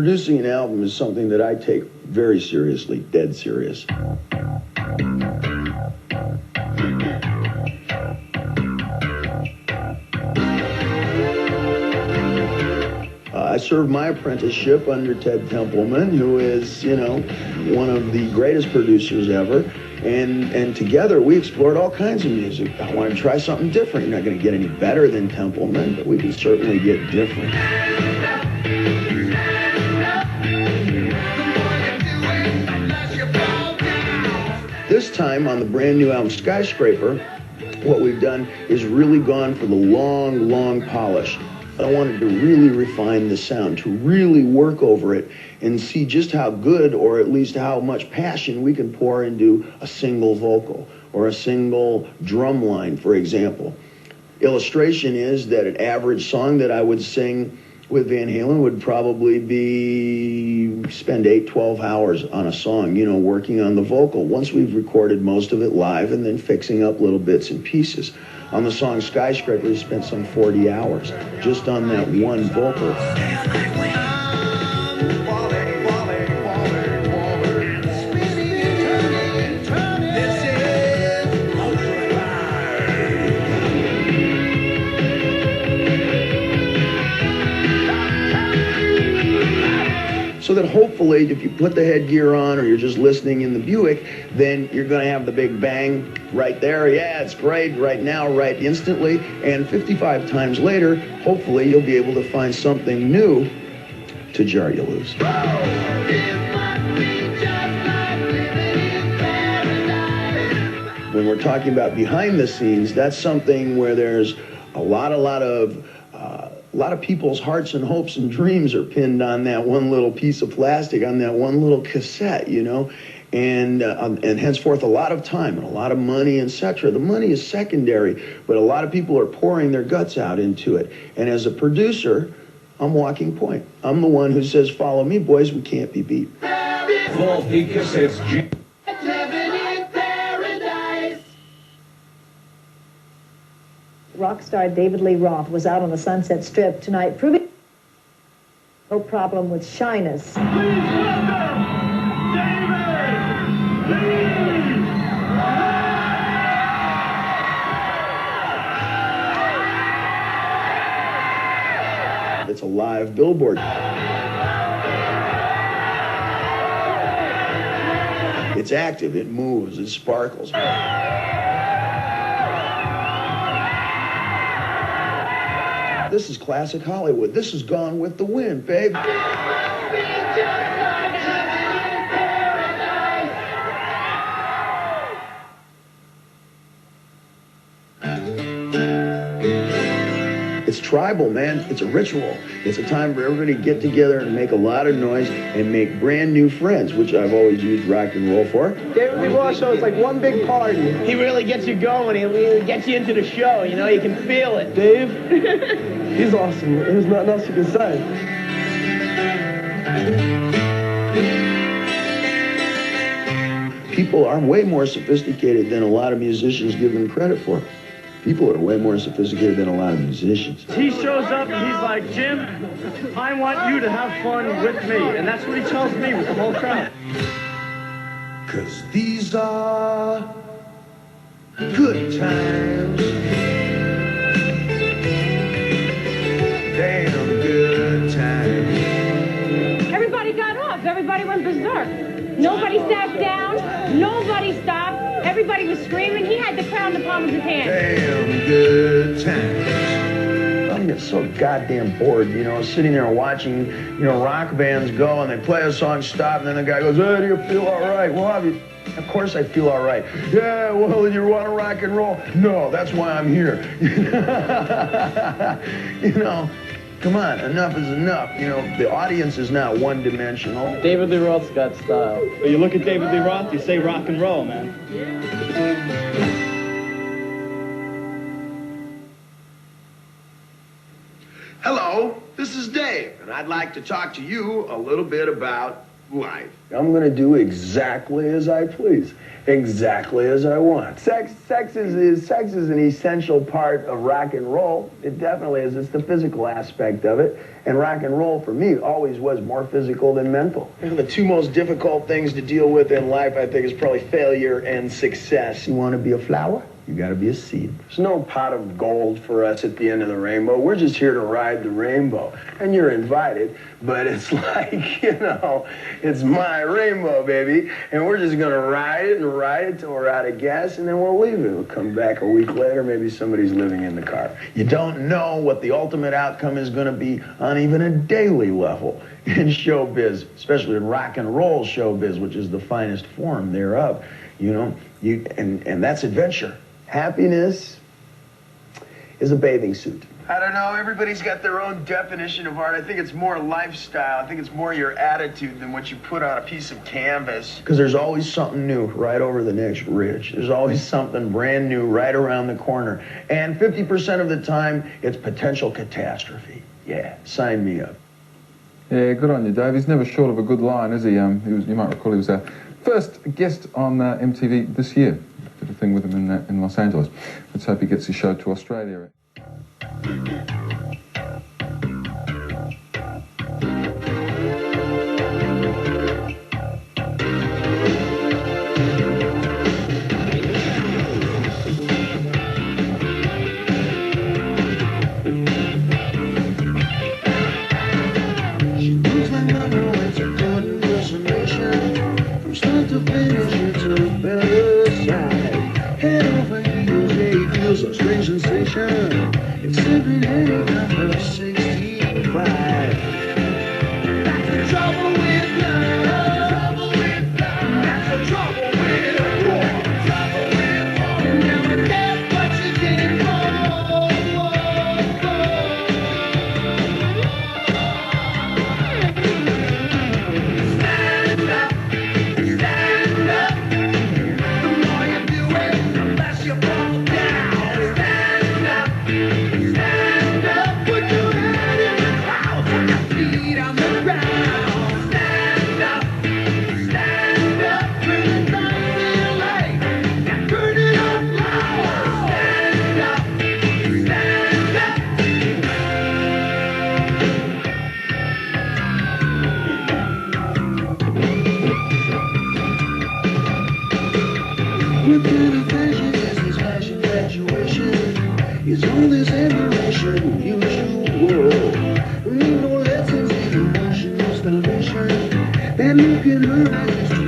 Producing an album is something that I take very seriously, dead serious. I served my apprenticeship under Ted Templeman, who is, you know, one of the greatest producers ever. And together we explored all kinds of music. I wanted to try something different. You're not going to get any better than Templeman, but we can certainly get different. This time on the brand new album Skyscraper, what we've done is really gone for the long, long polish. I wanted to really refine the sound, to really work over it and see just how good, or at least how much passion we can pour into a single vocal or a single drum line, for example. Illustration is that an average song that I would sing with Van Halen would probably be spend 8-12 hours on a song, you know, working on the vocal. Once we've recorded most of it live and then fixing up little bits and pieces. On the song Skyscraper, we spent some 40 hours just on that one vocal. So that hopefully, if you put the headgear on or you're just listening in the Buick, then you're going to have the big bang right there. Yeah, it's great right now, right instantly. And 55 times later, hopefully, you'll be able to find something new to jar you loose. When we're talking about behind the scenes, that's something where there's a lot of people's hearts and hopes and dreams are pinned on that one little piece of plastic, on that one little cassette, you know, and henceforth a lot of time and a lot of money, etc. The money is secondary, but a lot of people are pouring their guts out into it. And as a producer, I'm walking point. I'm the one who says, follow me, boys, we can't be beat. Rock star David Lee Roth was out on the Sunset Strip tonight, proving no problem with shyness. Please welcome David Lee Roth! It's a live billboard. It's active, it moves, it sparkles. This is classic Hollywood. This is Gone with the Wind, babe. It's tribal, man. It's a ritual. It's a time for everybody to get together and make a lot of noise and make brand new friends, which I've always used rock and roll for. David Lee Roth show is like one big party. He really gets you going. He really gets you into the show. You know, you can feel it. Dave, he's awesome. There's nothing else you can say. People are way more sophisticated than a lot of musicians give them credit for. People are way more sophisticated than a lot of musicians. He shows up and he's like, Jim, I want you to have fun with me. And that's what he tells me with the whole crowd. 'Cause these are good times. Damn good times. Everybody got off. Everybody went berserk. Nobody sat down. Nobody stopped. Everybody was screaming. He had the crowd in the palm of his hand. Damn good times. I get so goddamn bored, you know, sitting there watching, you know, rock bands go and they play a song, stop, and then the guy goes, "Hey, do you feel all right?" Well, of course I feel all right. Yeah, well, you want to rock and roll? No, that's why I'm here. You know, come on, enough is enough. You know, the audience is not one-dimensional. David Lee Roth's got style. When you look at David Lee Roth, you say rock and roll, man. Hello, this is Dave, and I'd like to talk to you a little bit about life. I'm going to do exactly as I please, exactly as I want. Sex is an essential part of rock and roll. It definitely is. It's the physical aspect of it. And rock and roll, for me, always was more physical than mental. The two most difficult things to deal with in life, I think, is probably failure and success. You want to be a flower? You got to be a seed. There's no pot of gold for us at the end of the rainbow. We're just here to ride the rainbow. And you're invited, but it's like, you know, it's my rainbow, baby. And we're just going to ride it till we're out of gas, and then we'll leave it. We'll come back a week later, maybe somebody's living in the car. You don't know what the ultimate outcome is going to be on even a daily level in showbiz, especially in rock and roll showbiz, which is the finest form thereof. You know, and that's adventure. Happiness is a bathing suit. I don't know, everybody's got their own definition of art. I think it's more lifestyle. I think it's more your attitude than what you put on a piece of canvas. Because there's always something new right over the next ridge. There's always something brand new right around the corner. And 50% of the time, it's potential catastrophe. Yeah, sign me up. Yeah, good on you, Dave. He's never short of a good line, is he? You might recall he was our first guest on MTV this year. Did a thing with him in Los Angeles. Let's hope he gets his show to Australia. A strange sensation. It's every day number 65. That's the trouble with love. Trouble with love. That's the trouble with war. Trouble with war. You never get what you did for. Stand up. Stand up. The more you do it, the less you fall down. It's all this admiration, usual. Ain't no lessons in emotional starvation. That look in her eyes is